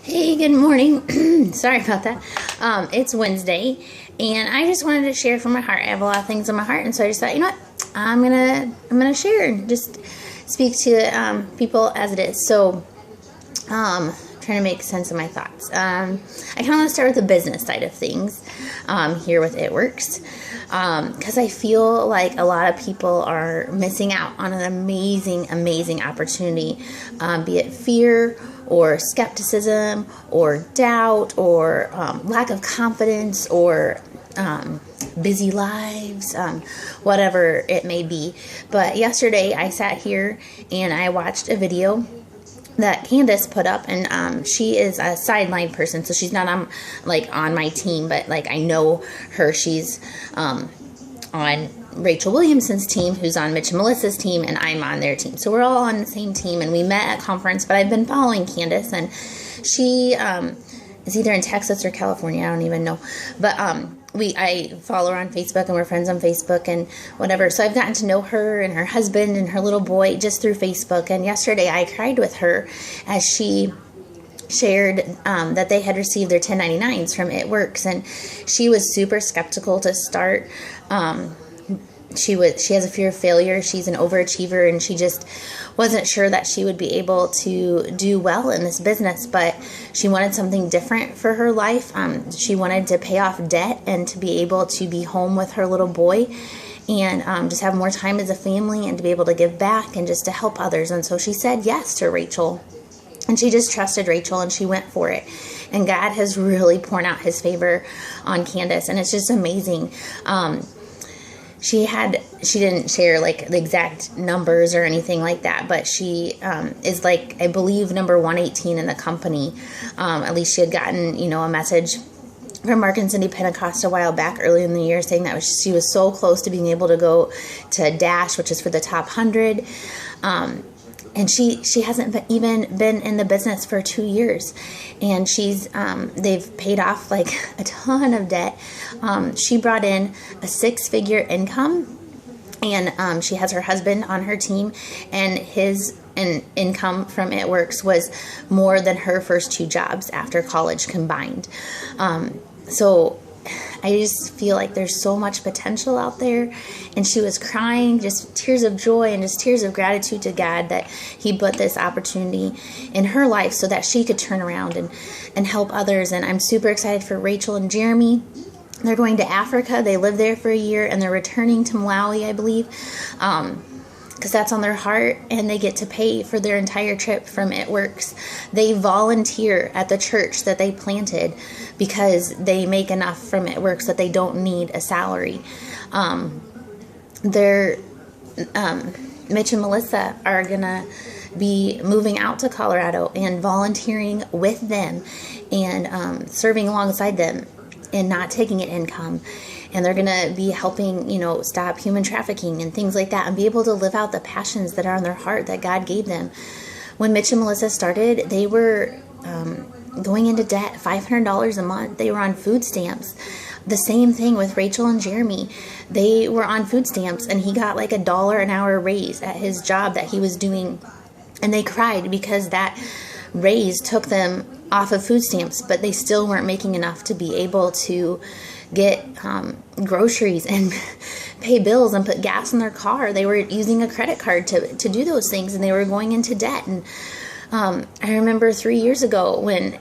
Hey, good morning. Sorry about that. It's Wednesday, and I just wanted to share from my heart. I have a lot of things on my heart, and so I just thought, you know what, I'm gonna share and just speak to people as it is. So, trying to make sense of my thoughts. I kind of want to start with the business side of things here with It Works, because I feel like a lot of people are missing out on an amazing opportunity, be it fear or skepticism or doubt or lack of confidence or busy lives, whatever it may be. But yesterday I sat here and I watched a video that Candace put up, and she is a sideline person, so she's not on my team, but I know her. She's on Rachel Williamson's team, who's on Mitch and Melissa's team, and I'm on their team. So we're all on the same team, and we met at a conference, but I've been following Candace, and she is either in Texas or California, I don't even know, but I follow her on Facebook, and we're friends on Facebook and whatever. So I've gotten to know her and her husband and her little boy just through Facebook. And yesterday I cried with her as she shared that they had received their 1099s from It Works, and she was super skeptical to start. She has a fear of failure. She's an overachiever, and she just wasn't sure that she would be able to do well in this business, but she wanted something different for her life. She wanted to pay off debt and to be able to be home with her little boy and just have more time as a family and to be able to give back and just to help others. And so she said yes to Rachel, and she just trusted Rachel, and she went for it. And God has really poured out his favor on Candace, and it's just amazing. She didn't share the exact numbers or anything like that, but she is I believe number 118 in the company. At least she had gotten, a message from Mark and Cindy Pentecost a while back early in the year saying that she was so close to being able to go to Dash, which is for the top 100. And she hasn't even been in the business for 2 years, and they've paid off a ton of debt. She brought in a 6-figure income, and she has her husband on her team, and his income from It Works was more than her first 2 jobs after college combined. So I just feel like there's so much potential out there. And she was crying, just tears of joy and just tears of gratitude to God that he put this opportunity in her life so that she could turn around and help others. And I'm super excited for Rachel and Jeremy. They're going to Africa. They live there for a year, and they're returning to Malawi, I believe, because that's on their heart, and they get to pay for their entire trip from It Works. They volunteer at the church that they planted because they make enough from It Works that they don't need a salary. Mitch and Melissa are going to be moving out to Colorado and volunteering with them and serving alongside them and not taking an income. And they're going to be helping, stop human trafficking and things like that and be able to live out the passions that are on their heart that God gave them. When Mitch and Melissa started, they were going into debt, $500 a month. They were on food stamps. The same thing with Rachel and Jeremy. They were on food stamps, and he got $1 an hour raise at his job that he was doing. And they cried because that raise took them off of food stamps, but they still weren't making enough to be able to get groceries and pay bills and put gas in their car. They were using a credit card to do those things, and they were going into debt. And I remember 3 years ago when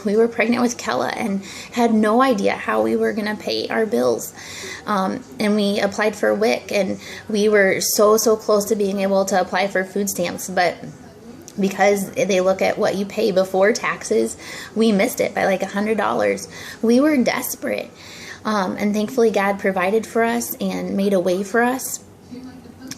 we were pregnant with Kella and had no idea how we were going to pay our bills. And we applied for WIC, and we were so close to being able to apply for food stamps, but because they look at what you pay before taxes, we missed it by $100. We were desperate. And thankfully God provided for us and made a way for us.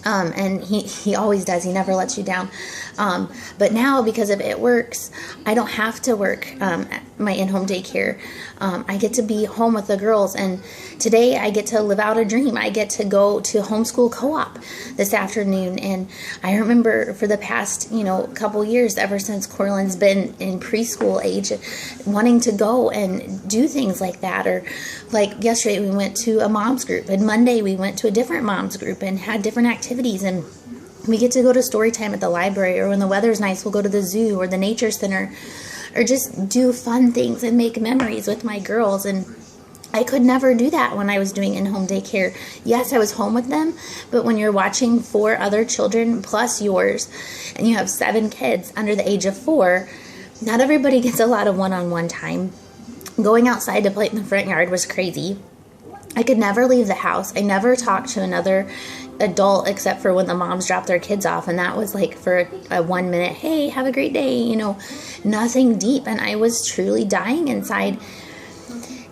And he always does. He never lets you down. But now, because of It Works, I don't have to work at my in-home daycare. I get to be home with the girls. And today I get to live out a dream. I get to go to homeschool co-op this afternoon. And I remember for the past, couple years, ever since Corlin's been in preschool age, wanting to go and do things like that. Or yesterday we went to a mom's group, and Monday we went to a different mom's group and had different activities. And We get to go to story time at the library, or when the weather's nice, we'll go to the zoo or the nature center, or just do fun things and make memories with my girls. And I could never do that when I was doing in-home daycare. Yes, I was home with them, but when you're watching 4 other children plus yours, and you have 7 kids under the age of 4, not everybody gets a lot of one-on-one time. Going outside to play in the front yard was crazy. I could never leave the house. I never talked to another adult except for when the moms dropped their kids off, and that was like for a 1 minute, hey, have a great day, nothing deep. And I was truly dying inside.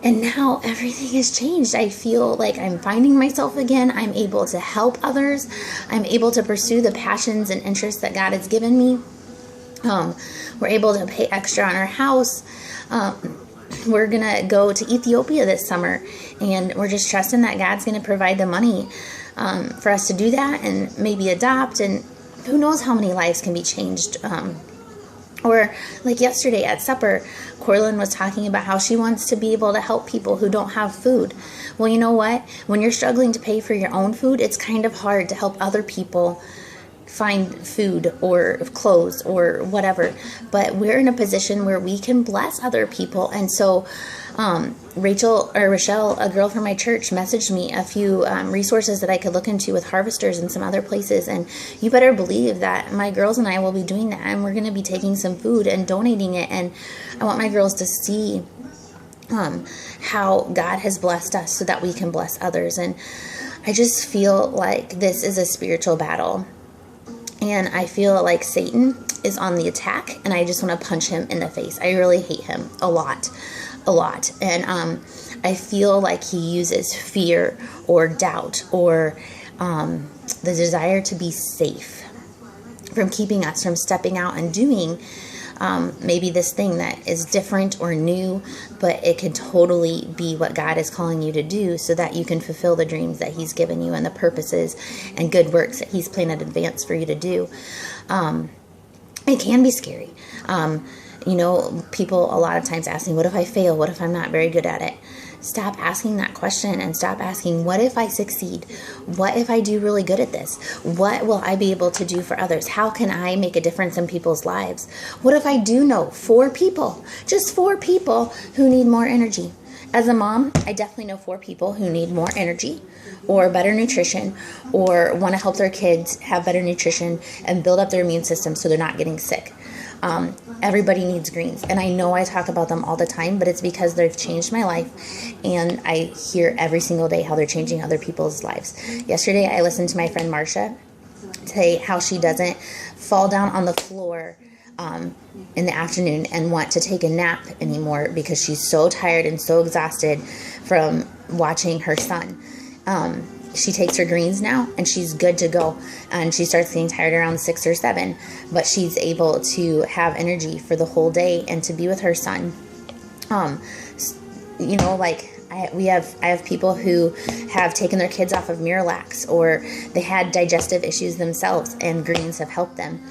And now everything has changed. I feel like I'm finding myself again. I'm able to help others. I'm able to pursue the passions and interests that God has given me. We're able to pay extra on our house. We're going to go to Ethiopia this summer, and we're just trusting that God's going to provide the money for us to do that, and maybe adopt, and who knows how many lives can be changed. Or like yesterday at supper, Corlin was talking about how she wants to be able to help people who don't have food. Well, you know what? When you're struggling to pay for your own food, it's kind of hard to help other people find food or clothes or whatever. But we're in a position where we can bless other people. And so Rochelle, a girl from my church, messaged me a few resources that I could look into with Harvesters and some other places. And you better believe that my girls and I will be doing that. And we're going to be taking some food and donating it. And I want my girls to see how God has blessed us so that we can bless others. And I just feel like this is a spiritual battle. And I feel like Satan is on the attack, and I just want to punch him in the face. I really hate him a lot. And I feel like he uses fear or doubt or the desire to be safe from keeping us from stepping out and doing maybe this thing that is different or new, but it could totally be what God is calling you to do so that you can fulfill the dreams that he's given you and the purposes and good works that he's planned in advance for you to do. It can be scary. People a lot of times ask me, what if I fail? What if I'm not very good at it? Stop asking that question and stop asking, what if I succeed? What if I do really good at this? What will I be able to do for others? How can I make a difference in people's lives? What if I do know 4 people, just 4 people who need more energy? As a mom, I definitely know 4 people who need more energy or better nutrition or want to help their kids have better nutrition and build up their immune system so they're not getting sick. Everybody needs greens, and I know I talk about them all the time, but it's because they've changed my life, and I hear every single day how they're changing other people's lives. Yesterday, I listened to my friend Marcia say how she doesn't fall down on the floor in the afternoon and want to take a nap anymore because she's so tired and so exhausted from watching her son. She takes her greens now, and she's good to go. And she starts getting tired around 6 or 7, but she's able to have energy for the whole day and to be with her son. I have people who have taken their kids off of Miralax, or they had digestive issues themselves, and greens have helped them.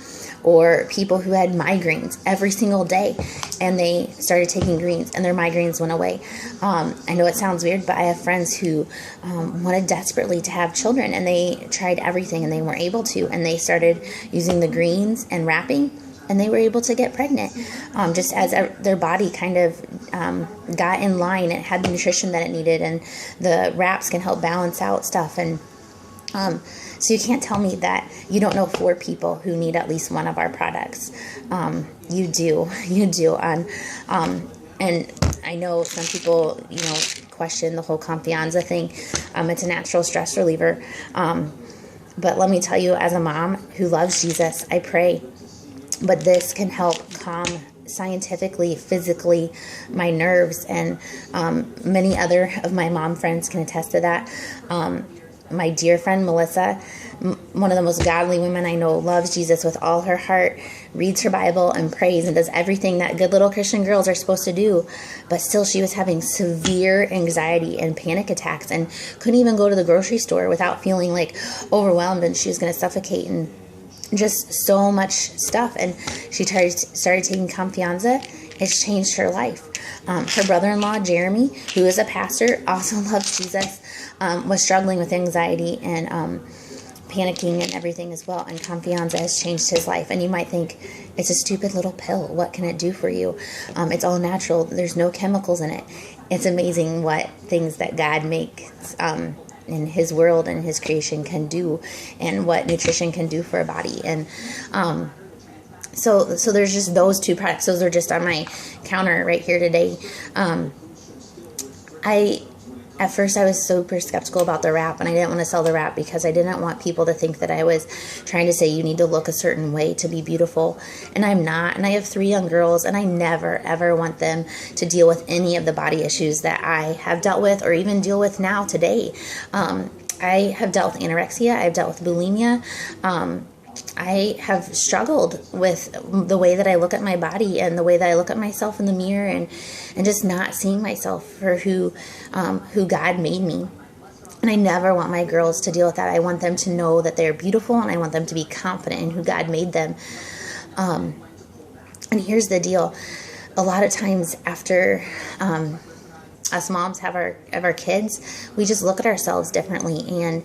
Or people who had migraines every single day, and they started taking greens, and their migraines went away. I know it sounds weird, but I have friends who wanted desperately to have children, and they tried everything, and they weren't able to, and they started using the greens and wrapping, and they were able to get pregnant, just as their body kind of got in line. It had the nutrition that it needed, and the wraps can help balance out stuff. And so you can't tell me that you don't know 4 people who need at least one of our products. You do. And I know some people, question the whole Confianza thing. It's a natural stress reliever. But let me tell you, as a mom who loves Jesus, I pray. But this can help calm scientifically, physically, my nerves. And many other of my mom friends can attest to that. My dear friend Melissa, one of the most godly women I know, loves Jesus with all her heart, reads her Bible and prays and does everything that good little Christian girls are supposed to do. But still, she was having severe anxiety and panic attacks and couldn't even go to the grocery store without feeling like overwhelmed and she was going to suffocate, and just so much stuff. And she started taking Confianza. It's changed her life. Her brother-in-law, Jeremy, who is a pastor, also loves Jesus, was struggling with anxiety and panicking and everything as well. And Confianza has changed his life. And you might think, it's a stupid little pill. What can it do for you? It's all natural. There's no chemicals in it. It's amazing what things that God makes in his world and his creation can do, and what nutrition can do for a body. And so there's just those two products. Those are just on my counter right here today. At first I was super skeptical about the wrap, and I didn't want to sell the wrap because I didn't want people to think that I was trying to say you need to look a certain way to be beautiful. And I'm not. And I have 3 young girls, and I never, ever want them to deal with any of the body issues that I have dealt with or even deal with now today. I have dealt with anorexia. I've dealt with bulimia. I have struggled with the way that I look at my body and the way that I look at myself in the mirror, and just not seeing myself for who God made me. And I never want my girls to deal with that. I want them to know that they're beautiful, and I want them to be confident in who God made them. And here's the deal. A lot of times after us moms have our kids, we just look at ourselves differently, and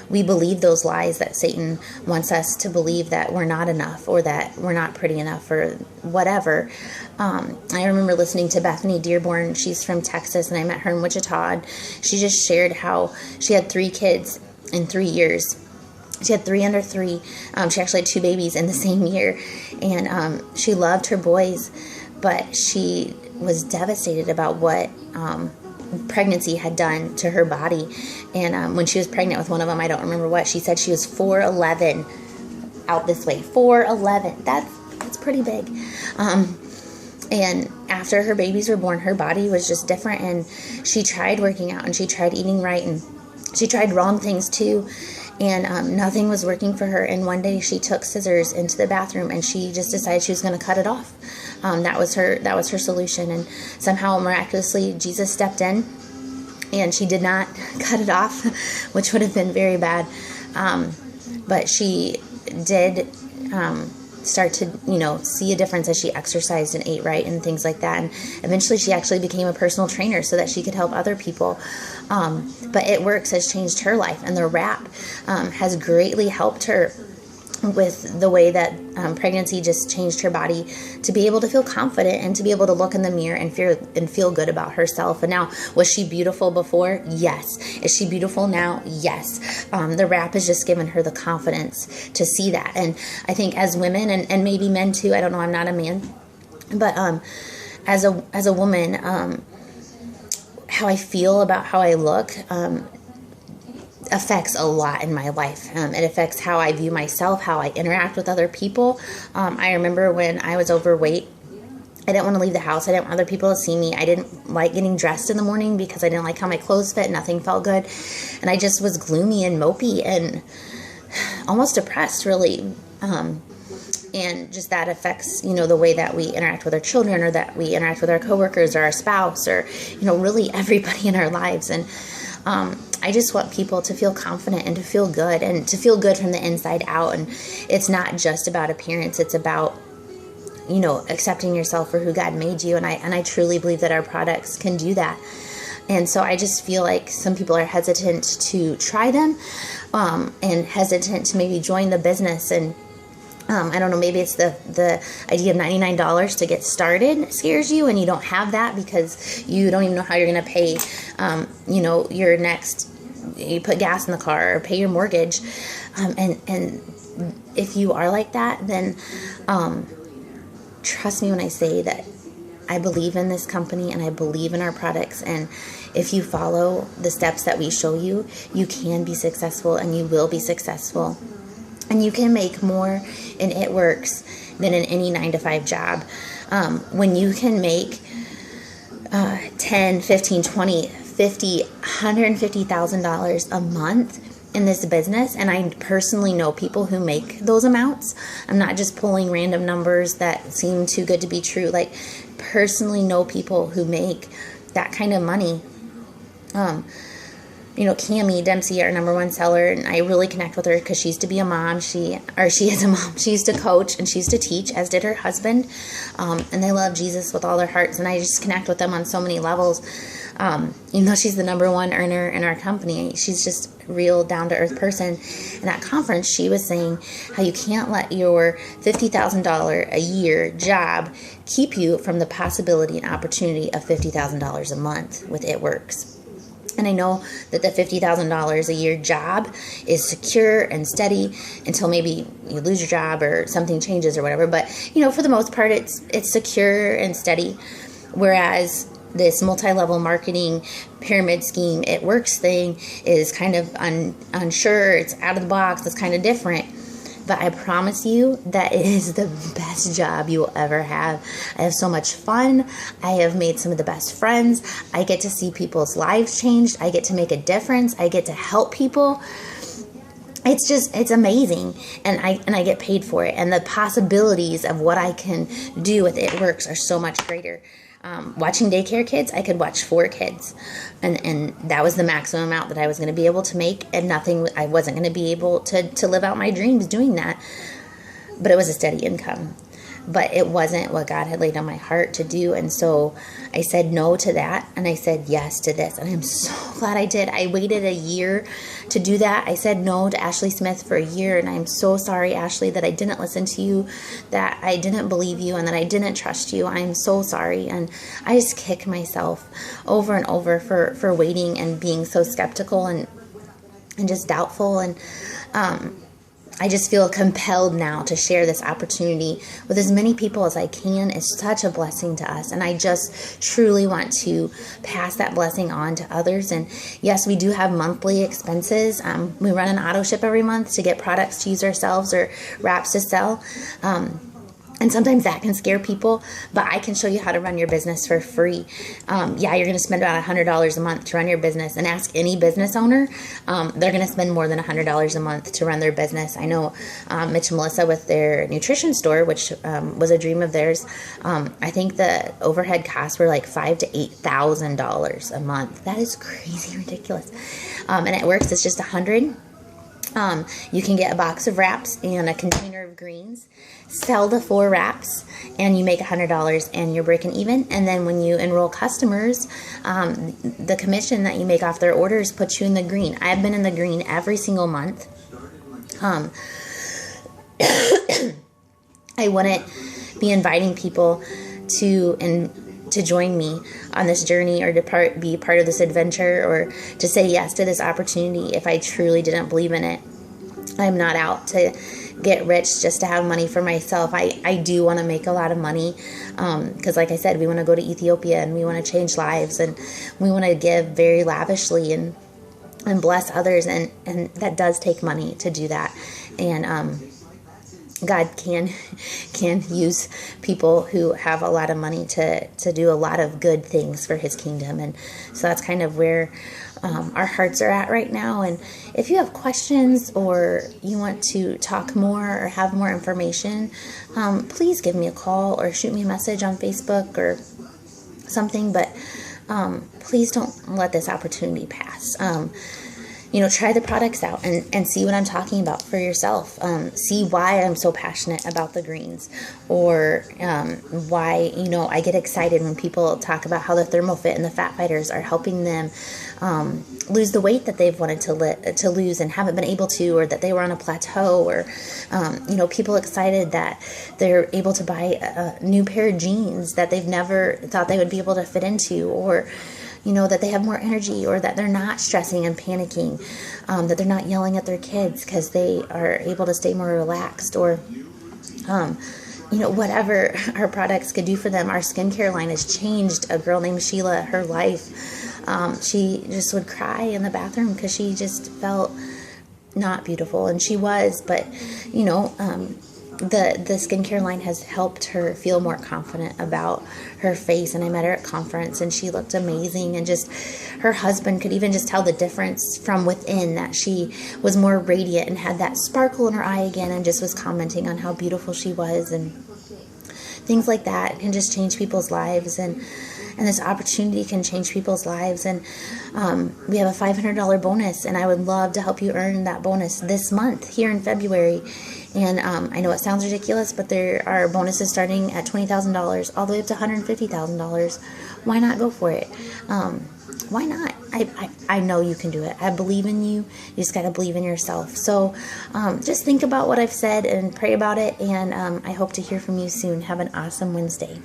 we believe those lies that Satan wants us to believe, that we're not enough, or that we're not pretty enough, or whatever. I remember listening to Bethany Dearborn. She's from Texas, and I met her in Wichita. And she just shared how she had 3 kids in 3 years. She had 3 under 3. She actually had 2 babies in the same year. And she loved her boys, but she was devastated about what pregnancy had done to her body. And when she was pregnant with one of them, I don't remember what, she said she was 4'11" out this way. 4'11". That's pretty big. And after her babies were born, her body was just different. And she tried working out, and she tried eating right, and she tried wrong things too. And nothing was working for her. And one day she took scissors into the bathroom, and she just decided she was going to cut it off. That was her solution. And somehow, miraculously, Jesus stepped in, and she did not cut it off, which would have been very bad. But she did start to, see a difference as she exercised and ate right and things like that. And eventually she actually became a personal trainer so that she could help other people. But It Works has changed her life, and the wrap has greatly helped her with the way that pregnancy just changed her body to be able to feel confident and to be able to look in the mirror and feel good about herself. And now, was she beautiful before? Yes. Is she beautiful now? Yes. The wrap has just given her the confidence to see that. And I think as women, and maybe men too, I don't know, I'm not a man, but as a woman, how I feel about how I look affects a lot in my life. It affects how I view myself, how I interact with other people. I remember when I was overweight, I didn't want to leave the house. I didn't want other people to see me. I didn't like getting dressed in the morning because I didn't like how my clothes fit. Nothing felt good. And I just was gloomy and mopey and almost depressed, really. And just that affects, the way that we interact with our children, or that we interact with our coworkers or our spouse, or, really everybody in our lives. And I just want people to feel confident and to feel good, and to feel good from the inside out. And it's not just about appearance. It's about, accepting yourself for who God made you. And I truly believe that our products can do that. And so I just feel like some people are hesitant to try them, and hesitant to maybe join the business. And I don't know, maybe it's the idea of $99 to get started scares you, and you don't have that because you don't even know how you're going to pay, your next, you put gas in the car or pay your mortgage. And if you are like that, then trust me when I say that I believe in this company and I believe in our products. And if you follow the steps that we show you, you can be successful, and you will be successful. And you can make more in It Works than in any 9-to-5 job. When you can make 10, 15, 20, 50, $150,000 a month in this business, and I personally know people who make those amounts. I'm not just pulling random numbers that seem too good to be true. Like, personally know people who make that kind of money. Cammie Dempsey, our number one seller, and I really connect with her because she used to be a mom. She is a mom. She used to coach and she used to teach, as did her husband. And they love Jesus with all their hearts. And I just connect with them on so many levels. Even though she's the number one earner in our company, she's just a real down-to-earth person. And at conference, she was saying how you can't let your $50,000 a year job keep you from the possibility and opportunity of $50,000 a month with It Works. And I know that the $50,000 a year job is secure and steady until maybe you lose your job or something changes or whatever. But, for the most part, it's secure and steady. Whereas this multi-level marketing pyramid scheme, It Works thing is kind of unsure. It's out of the box. It's kind of different. But I promise you that it is the best job you will ever have. I have so much fun. I have made some of the best friends. I get to see people's lives changed. I get to make a difference. I get to help people. It's amazing. And I get paid for it. And the possibilities of what I can do with It Works are so much greater. Watching daycare kids, I could watch 4 kids, and that was the maximum amount that I was going to be able to make, and I wasn't going to be able to live out my dreams doing that, but it was a steady income. But it wasn't what God had laid on my heart to do. And so I said no to that. And I said yes to this. And I'm so glad I did. I waited a year to do that. I said no to Ashley Smith for a year. And I'm so sorry, Ashley, that I didn't listen to you, that I didn't believe you, and that I didn't trust you. I'm so sorry. And I just kick myself over and over for waiting and being so skeptical and just doubtful. And, I just feel compelled now to share this opportunity with as many people as I can. It's such a blessing to us. And I just truly want to pass that blessing on to others. And yes, we do have monthly expenses. We run an auto ship every month to get products to use ourselves or wraps to sell. And sometimes that can scare people, but I can show you how to run your business for free. You're going to spend about $100 a month to run your business, and ask any business owner. They're going to spend more than $100 a month to run their business. I know Mitch and Melissa with their nutrition store, which was a dream of theirs. I think the overhead costs were like $5,000 to $8,000 a month. That is crazy ridiculous. And It Works, it's just $100. You can get a box of wraps and a container of greens, sell the 4 wraps, and you make $100 and you're breaking even. And then when you enroll customers, the commission that you make off their orders puts you in the green. I've been in the green every single month. I wouldn't be inviting people to join me on this journey or to be part of this adventure or to say yes to this opportunity if I truly didn't believe in it. I'm not out to get rich just to have money for myself. I do want to make a lot of money because like I said, we want to go to Ethiopia and we want to change lives and we want to give very lavishly and bless others, and that does take money to do that. And God can use people who have a lot of money to do a lot of good things for His kingdom. And so that's kind of where our hearts are at right now. And if you have questions or you want to talk more or have more information, please give me a call or shoot me a message on Facebook or something. But please don't let this opportunity pass. Try the products out and see what I'm talking about for yourself. See why I'm so passionate about the greens, or why, I get excited when people talk about how the ThermoFit and the Fat Fighters are helping them lose the weight that they've wanted to lose and haven't been able to, or that they were on a plateau, or, people excited that they're able to buy a new pair of jeans that they've never thought they would be able to fit into, or that they have more energy, or that they're not stressing and panicking, that they're not yelling at their kids because they are able to stay more relaxed, or, whatever our products could do for them. Our skincare line has changed a girl named Sheila, her life. She just would cry in the bathroom because she just felt not beautiful, and she was, but, the skincare line has helped her feel more confident about her face. And I met her at conference and she looked amazing, and just her husband could even just tell the difference from within, that she was more radiant and had that sparkle in her eye again, and just was commenting on how beautiful she was. And things like that can just change people's lives. And and this opportunity can change people's lives. And we have a $500 bonus, and I would love to help you earn that bonus this month here in February. And I know it sounds ridiculous, but there are bonuses starting at $20,000 all the way up to $150,000. Why not go for it? Why not? I know you can do it. I believe in you. You just got to believe in yourself. So just think about what I've said and pray about it. And I hope to hear from you soon. Have an awesome Wednesday.